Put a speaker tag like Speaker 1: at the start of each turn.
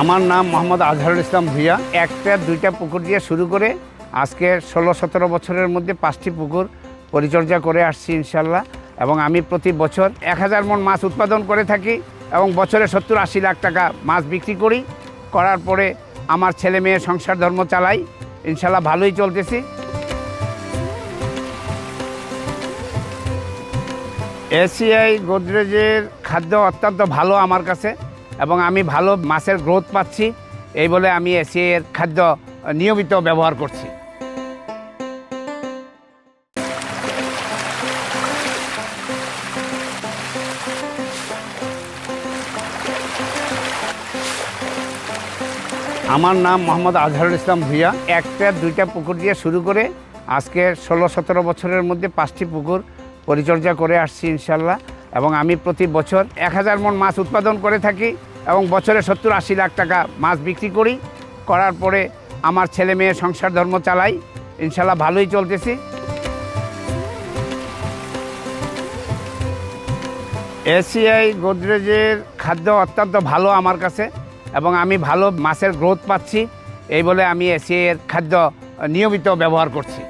Speaker 1: আমার নাম মোহাম্মদ আজহারুল ইসলাম ভূঁইয়া। একটা দুইটা পুকুর দিয়ে শুরু করে আজকে 16-17 বছরের মধ্যে 5টি পুকুর পরিচর্যা করে আসছি ইনশাল্লাহ। এবং আমি প্রতি বছর 1000 মণ মাছ উৎপাদন করে থাকি এবং বছরে 70-80 লাখ টাকা মাছ বিক্রি করার পরে আমার ছেলে মেয়ে সংসার ধর্ম চালাই ইনশাল্লাহ, ভালোই চলতেছি। এসিআই গোদরেজের খাদ্য অত্যন্ত ভালো আমার কাছে এবং আমি ভালো মাছের গ্রোথ পাচ্ছি, এই বলে আমি এসিআইয়ের খাদ্য নিয়মিত ব্যবহার করছি। আমার নাম মোহাম্মদ আজহারুল ইসলাম ভূঁইয়া। একটা দুইটা পুকুর দিয়ে শুরু করে আজকে 16-17 বছরের মধ্যে 5টি পুকুর পরিচর্যা করে আসছি ইনশাল্লাহ। এবং আমি প্রতি বছর 1000 মণ মাছ উৎপাদন করে থাকি এবং বছরে 70-80 লাখ টাকা মাছ বিক্রি করার পরে আমার ছেলে মেয়ে সংসার ধর্ম চালাই ইনশাল্লাহ, ভালোই চলতেছি। এসিআই গোদরেজের খাদ্য অত্যন্ত ভালো আমার কাছে এবং আমি ভালো মাছের গ্রোথ পাচ্ছি, এই বলে আমি এসিআইয়ের খাদ্য নিয়মিত ব্যবহার করছি।